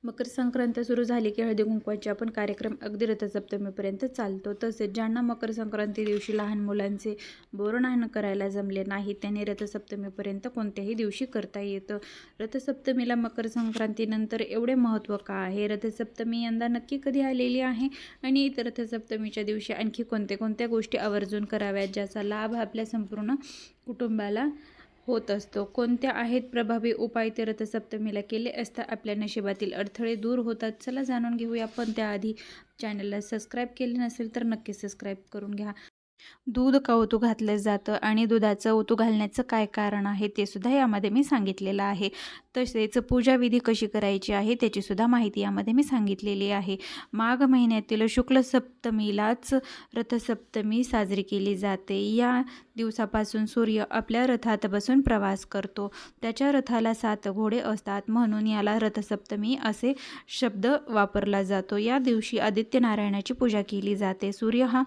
मकर संक्रांत सुरू झाली की हळदी कुंकवाचे आपण कार्यक्रम अगदी रथसप्तमीपर्यंत चालतो. तसेच ज्यांना मकर संक्रांती दिवशी लहान मुलांचे बोरनाण करायला जमले नाही त्यांनी रथसप्तमीपर्यंत कोणत्याही दिवशी करता येतं. रथसप्तमीला मकर संक्रांतीनंतर एवढे महत्त्व का आहे? रथसप्तमी यंदा नक्की कधी आलेली आहे आणि रथसप्तमीच्या दिवशी आणखी कोणत्या गोष्टी आवर्जून कराव्यात ज्याचा लाभ आपल्या संपूर्ण कुटुंबाला होत असतो? कोणत्या आहेत प्रभावी उपाय ते रथसप्तमीला केले असता आपल्या नशिबातील अडथळे दूर होतात? चला जाणून घेऊया. पण त्याआधी चॅनलला सबस्क्राईब केले नसेल तर नक्की सबस्क्राईब करून घ्या. दूध का ओतू घातलं जातं आणि दुधाचं ओतू घालण्याचं काय कारण आहे ते सुद्धा यामध्ये मी सांगितलेलं आहे. तसेच पूजाविधी कशी करायची आहे त्याची सुद्धा माहिती यामध्ये मी सांगितलेली आहे. माघ महिन्यातील शुक्ल सप्तमीलाच रथसप्तमी साजरी केली जाते. या दिवसापासून सूर्य आपल्या रथात बसून प्रवास करतो. त्याच्या रथाला 7 घोडे असतात म्हणून याला रथसप्तमी असे शब्द वापरला जातो. या दिवशी आदित्य नारायणाची पूजा केली जाते. सूर्य हा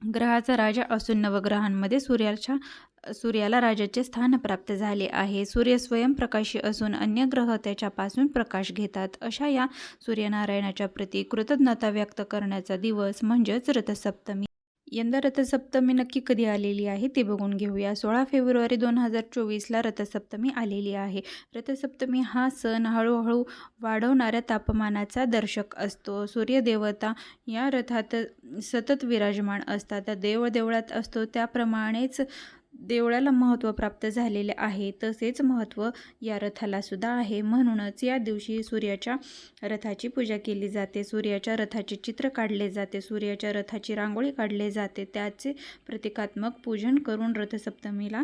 ग्रहाचा राजा असून नवग्रहांमध्ये सूर्याला राजाचे स्थान प्राप्त झाले आहे. सूर्य स्वयंप्रकाशी असून अन्य ग्रह त्याच्यापासून प्रकाश घेतात. अशा या सूर्यनारायणाच्या प्रती कृतज्ञता व्यक्त करण्याचा दिवस म्हणजेच रथसप्तमी. यंदा रथसप्तमी नक्की कधी आलेली आहे ते बघून घेऊया. 16 फेब्रुवारी 2024ला रथसप्तमी आलेली आहे. रथसप्तमी हा सण हळूहळू वाढवणाऱ्या तापमानाचा दर्शक असतो. सूर्यदेवता या रथात सतत विराजमान असतात. देवळात असतो त्याप्रमाणेच देवळाला महत्त्व प्राप्त झालेले आहे. तसेच महत्त्व या रथाला सुद्धा आहे. म्हणूनच या दिवशी सूर्याच्या रथाची पूजा केली जाते. सूर्याच्या रथाचे चित्र काढले जाते. सूर्याच्या रथाची रांगोळी काढली जाते. त्याचे प्रतिकात्मक पूजन करून रथसप्तमीला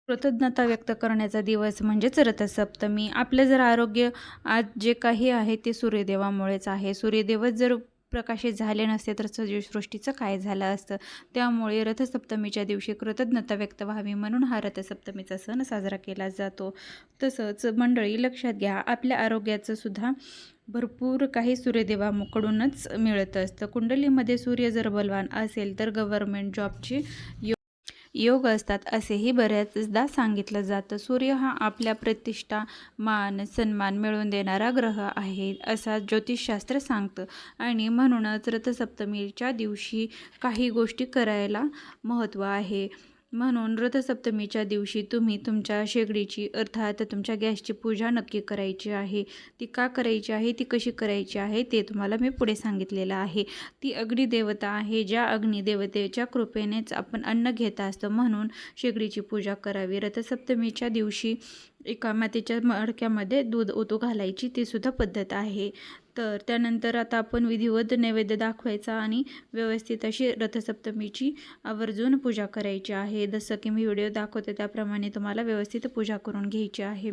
कृतज्ञता व्यक्त करण्याचा दिवस म्हणजेच रथसप्तमी. आपलं जर आरोग्य आज जे काही आहे ते सूर्यदेवामुळेच आहे. सूर्यदेवच जर प्रकाशित झाले नसते तर सृष्टीचं काय झालं असतं? त्यामुळे रथसप्तमीच्या दिवशी कृतज्ञता व्यक्त व्हावी म्हणून हा रथसप्तमीचा सण साजरा केला जातो. तसंच मंडळी लक्षात घ्या, आपल्या आरोग्याचं सुद्धा भरपूर काही सूर्यदेवाकडूनच मिळत असतं. कुंडलीमध्ये सूर्य जर बलवान असेल तर गव्हर्नमेंट जॉबची योग असतात असेही बऱ्याचदा सांगितलं जातं. सूर्य हा आपल्या प्रतिष्ठा, मान, सन्मान मिळवून देणारा ग्रह आहे असा ज्योतिषशास्त्र सांगतं आणि म्हणूनच रथसप्तमीच्या दिवशी काही गोष्टी करायला महत्त्व आहे. म्हणून रथसप्तमीच्या दिवशी तुम्ही तुमच्या शेगडीची अर्थात तुमच्या गॅसची पूजा नक्की करायची आहे. ती का करायची आहे, ती कशी करायची आहे ते तुम्हाला मी पुढे सांगितलेलं आहे. ती अग्निदेवता आहे. ज्या अग्निदेवतेच्या कृपेनेच आपण अन्न घेत असतो म्हणून शेगडीची पूजा करावी. रथसप्तमीच्या दिवशी एका मातीच्या मडक्यामध्ये दूध ओतू घालायची ती सुद्धा पद्धत आहे. तर त्यानंतर आता आपण विधिवत नैवेद्य दाखवायचा आणि व्यवस्थित अशी रथसप्तमीची आवर्जून पूजा करायची आहे. जसं की मी व्हिडिओ दाखवते त्याप्रमाणे तुम्हाला व्यवस्थित पूजा करून घ्यायची आहे.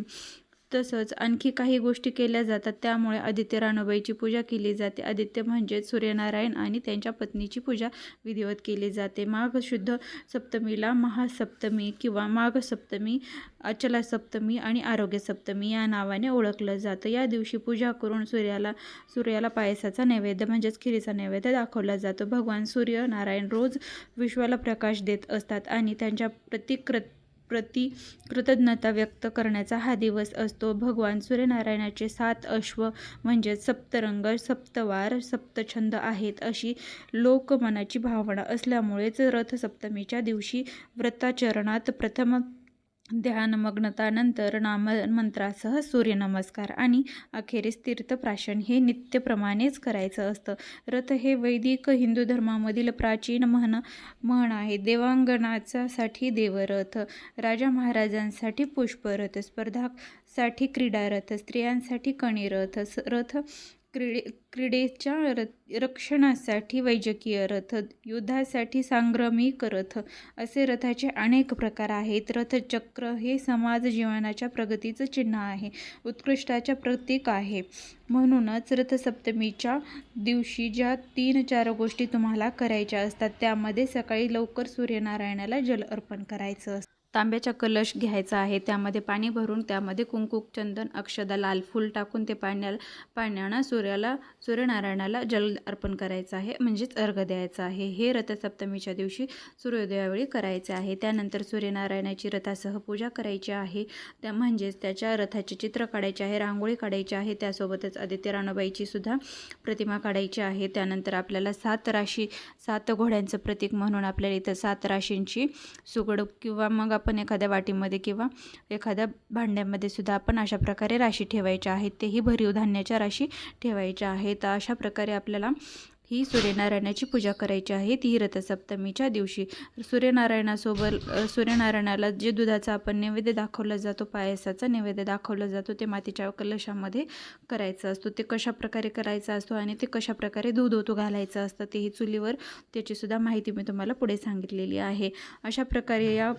तसंच आणखी काही गोष्टी केल्या जातात. त्यामुळे आदित्य रानूबाईची पूजा केली जाते. आदित्य म्हणजेच सूर्यनारायण आणि त्यांच्या पत्नीची पूजा विधिवत केली जाते. माघ शुद्ध सप्तमीला महासप्तमी किंवा माघ सप्तमी, अचला सप्तमी आणि आरोग्य सप्तमी या नावाने ओळखलं जातं. या दिवशी पूजा करून सूर्याला पायसाचा नैवेद्य म्हणजेच खिरीचा नैवेद्य दाखवला जातो. भगवान सूर्यनारायण रोज विश्वाला प्रकाश देत असतात आणि त्यांच्या प्रति कृतज्ञता व्यक्त करण्याचा हा दिवस असतो. भगवान सूर्यनारायणाचे 7 अश्व म्हणजे सप्तरंग, सप्तवार, सप्तछंद आहेत अशी लोकमनाची भावना असल्यामुळेच रथसप्तमीच्या दिवशी व्रताचरणात प्रथम ध्यानमग्नता, नंतर नाममंत्रासह सूर्यनमस्कार आणि अखेरीस तीर्थप्राशन हे नित्यप्रमाणेच करायचं असतं. रथ हे वैदिक हिंदू धर्मामधील प्राचीन म्हण आहे. देवांगणासाठी देवरथ, राजा महाराजांसाठी पुष्परथ, स्पर्धासाठी क्रीडारथ, स्त्रियांसाठी कणीरथ, रथ क्रीडेच्या रक्षणासाठी वैजकीय रथ, युद्धासाठी सांग्रामिक रथ असे रथाचे अनेक प्रकार आहेत. रथचक्र हे समाज जीवनाच्या प्रगतीचं चिन्ह आहे, उत्कृष्टाचे प्रतीक आहे. म्हणूनच रथसप्तमीच्या दिवशी ज्या 3-4 गोष्टी तुम्हाला करायच्या असतात त्यामध्ये सकाळी लवकर सूर्यनारायणाला जल अर्पण करायचं असतं. तांब्याचा कलश घ्यायचा आहे, त्यामध्ये पाणी भरून त्यामध्ये कुंकू, चंदन, अक्षदा, लाल फूल टाकून ते पाण्यानं सूर्यनारायणाला जल अर्पण करायचं आहे, म्हणजेच अर्घ्य द्यायचा आहे. हे रथसप्तमीच्या दिवशी सूर्योदयावेळी करायचे आहे. त्यानंतर सूर्यनारायणाची रथासह पूजा करायची आहे, म्हणजेच त्याच्या रथाचे चित्र काढायचे आहे, रांगोळी काढायची आहे. त्यासोबतच आदित्य राणूबाईची सुद्धा प्रतिमा काढायची आहे. त्यानंतर आपल्याला 7 राशी, 7 घोड्यांचं प्रतीक म्हणून आपल्याला इथं 7 राशींची सुगड किंवा मग आपण एखाद्या वाटीमध्ये किंवा एखाद्या भांड्यामध्ये सुद्धा आपण अशा प्रकारे राशी ठेवायच्या आहेत. तेही भरीव धान्याच्या राशी ठेवायच्या आहेत. अशा प्रकारे आपल्याला ही सूर्यनारायणाची पूजा करायची आहे, ती रथसप्तमीच्या दिवशी. सूर्यनारायणाला जे दुधाचा आपण नैवेद्य दाखवला जातो, पायसाचा नैवेद्य दाखवला जातो, ते मातीच्या कलशामध्ये करायचं असतो. ते कशा प्रकारे करायचा असतो आणि ते कशा प्रकारे दूध ओतू घालायचं असतं, तेही चुलीवर त्याची सुद्धा माहिती मी तुम्हाला पुढे सांगितलेली आहे. अशा प्रकारे या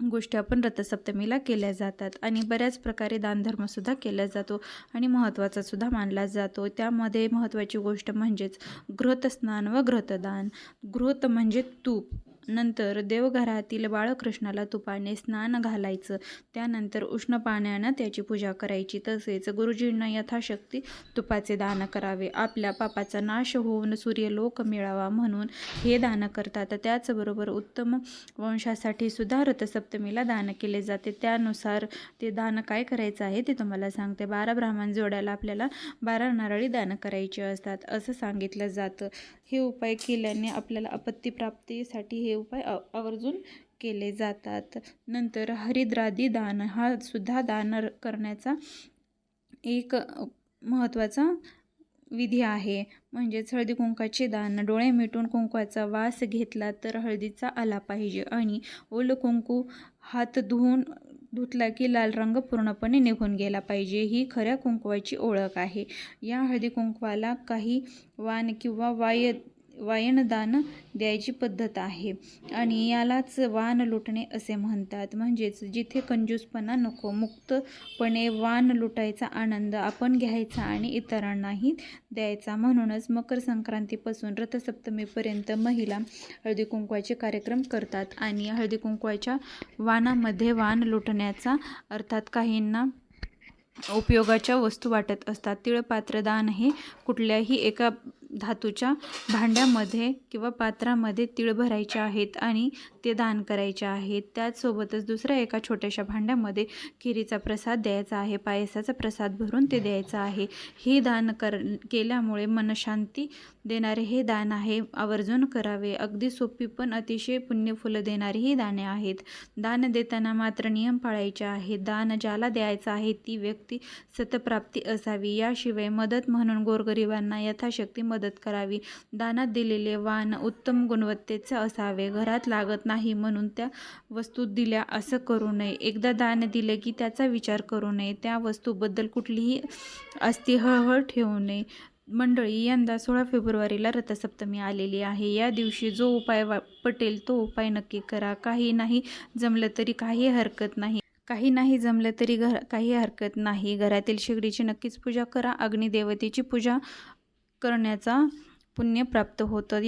गोष्टी आपण रथसप्तमीला केल्या जातात आणि बऱ्याच प्रकारे दानधर्मसुद्धा केला जातो आणि महत्त्वाचा सुद्धा मानला जातो. त्यामध्ये महत्त्वाची गोष्ट म्हणजेच घृतस्नान व घृतदान. घृत म्हणजे तूप. नंतर देवघरातील बाळकृष्णाला तुपाने स्नान घालायचं. त्यानंतर उष्ण पाण्यानं त्याची पूजा करायची. तसेच गुरुजींना यथाशक्ती तुपाचे दान करावे. आपल्या पापाचा नाश होऊन सूर्यलोक मिळावा म्हणून हे दान करतात. त्याचबरोबर उत्तम वंशासाठी सुद्धा रथसप्तमीला दान केले जाते. त्यानुसार ते दान काय करायचं आहे ते तुम्हाला सांगते. 12 ब्राह्मण जोड्याला आपल्याला 12 नारळी दान करायची असतात असं सांगितलं जातं. हे उपाय केल्याने आपल्याला आपत्ती प्राप्तीसाठी हे उपाय आवर्जून केले जातात. नंतर हरिद्रादी दान हा सुद्धा दान करण्याचा एक महत्त्वाचा विधी आहे. म्हणजेच हळदी कुंकाचे दान. डोळे मिटून कुंकवाचा वास घेतला तर हळदीचा आला पाहिजे आणि ओलं कुंकू हात धुतला की लाल रंग पूर्णपणे निघून गेला पाहिजे, ही खऱ्या कुंकवाची ओळख आहे. या हळदी कुंकवाला काही वाण किंवा वायनदान द्यायची पद्धत आहे आणि यालाच वाण लुटणे असे म्हणतात. म्हणजेच जिथे कंजूसपणा नको, मुक्तपणे वाण लुटायचा आनंद आपण घ्यायचा आणि इतरांनाही द्यायचा. म्हणूनच मकर संक्रांतीपासून रथसप्तमीपर्यंत महिला हळदी कुंकवाचे कार्यक्रम करतात आणि हळदी कुंकवाच्या वाणामध्ये वाण लुटण्याचा अर्थात काहींना उपयोगाच्या वस्तू वाटत असतात. तिळपात्र दान हे कुठल्याही एका धातूच्या भांड्यामध्ये किंवा पात्रामध्ये तीळ भरायचे आहेत आणि ते दान करायचे आहेत. त्याचसोबतच दुसऱ्या एका छोट्याशा भांड्यामध्ये खिरीचा प्रसाद द्यायचा आहे, पायसाचा प्रसाद भरून ते द्यायचं आहे. हे दान केल्यामुळे मनशांती देणारे हे दान आहे, आवर्जून करावे. अगदी सोपी पण अतिशय पुण्यफुलं देणारी ही दाने आहेत. दान देताना मात्र नियम पाळायचे आहेत. दान ज्याला द्यायचं आहे ती व्यक्ती सतप्राप्ती असावी. याशिवाय मदत म्हणून गोरगरिबांना यथाशक्ती मदत करावी. दानात दिलेले वाण उत्तम गुणवत्तेचे असावे. घरात लागत नाही म्हणून त्या वस्तू दिल्या असं करू नये. एकदा दान दिले की त्याचा विचार करू नये. त्या वस्तूबद्दल कुठलीही अस्थिहळहळ ठेवू नये. मंडळी, यंदा 16 फेब्रुवारीला रथसप्तमी आलेली आहे. या दिवशी जो उपाय पटेल तो उपाय नक्की करा. काही नाही जमलं तरी काही हरकत नाही. काही हरकत नाही. घरातील शेगडीची नक्कीच पूजा करा. अग्निदेवतेची पूजा करण्याचा पुण्य प्राप्त होतं.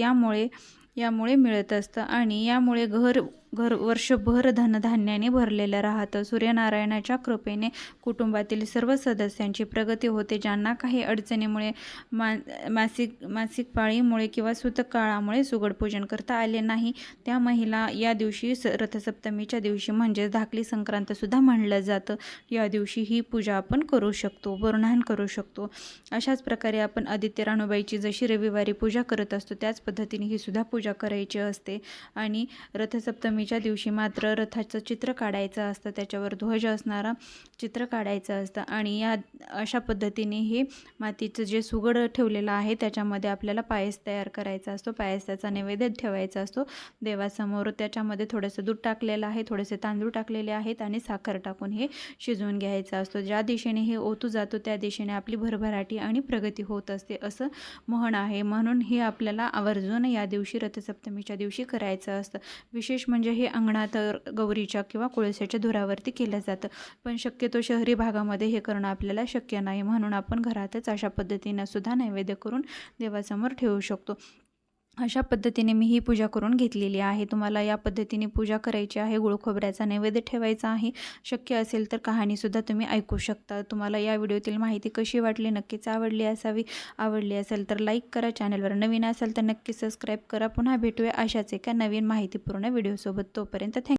यामुळे मिळत असतं आणि यामुळे घर वर्षभर धनधान्याने भरलेलं राहतं. सूर्यनारायणाच्या कृपेने कुटुंबातील सर्व सदस्यांची प्रगती होते. ज्यांना काही अडचणीमुळे मासिक पाळीमुळे किंवा सूतकाळामुळे सुगडपूजन करता आले नाही, त्या महिला या दिवशी रथसप्तमीच्या दिवशी म्हणजेच धाकली संक्रांतसुद्धा म्हणलं जातं, या दिवशी ही पूजा आपण करू शकतो, बोरनाहन करू शकतो. अशाच प्रकारे आपण आदित्य राणूबाईची जशी रविवारी पूजा करत असतो त्याच पद्धतीने ही सुद्धा पूजा करायची असते. आणि रथसप्तमीच्या दिवशी मात्र रथाचं चित्र काढायचं असतं, त्याच्यावर ध्वज असणारा चित्र काढायचं असतं आणि अशा पद्धतीने हे मातीचं जे सुगड ठेवलेलं आहे त्याच्यामध्ये आपल्याला पायस तयार करायचा असतो. पायसाचा नैवेद्य ठेवायचा असतो देवासमोर. त्याच्यामध्ये थोडंसं दूध टाकलेलं आहे, थोडेसे तांदूळ टाकलेले आहेत आणि साखर टाकून हे शिजवून घ्यायचं असतो. ज्या दिशेने हे ओतू जातो त्या दिशेने आपली भरभराटी आणि प्रगती होत असते असं म्हण आहे. म्हणून हे आपल्याला आवर्जून या दिवशी रथसप्तमीच्या दिवशी करायचं असतं. विशेष म्हणजे हे अंगणात गौरीच्या किंवा कोळशाच्या धुरावरती केलं जातं, पण शक्यतो शहरी भागामध्ये हे करणं आपल्याला शक्य नाही. म्हणून आपण घरातच अशा पद्धतीनं सुद्धा नैवेद्य करून देवासमोर ठेवू शकतो. अशा पद्धतीने मी ही पूजा करून घेतलेली आहे. तुम्हाला या पद्धतीने पूजा करायची आहे. गुळ खोबऱ्याचा नैवेद्य ठेवायचा आहे. शक्य असेल तर कहाणीसुद्धा तुम्ही ऐकू शकता. तुम्हाला या व्हिडिओतील माहिती कशी वाटली, नक्कीच आवडली असावी. आवडली असेल तर लाईक करा. चॅनलवर नवीन असाल तर नक्की सबस्क्राईब करा. पुन्हा भेटूया अशाच एका नवीन माहितीपूर्ण व्हिडिओसोबत. तोपर्यंत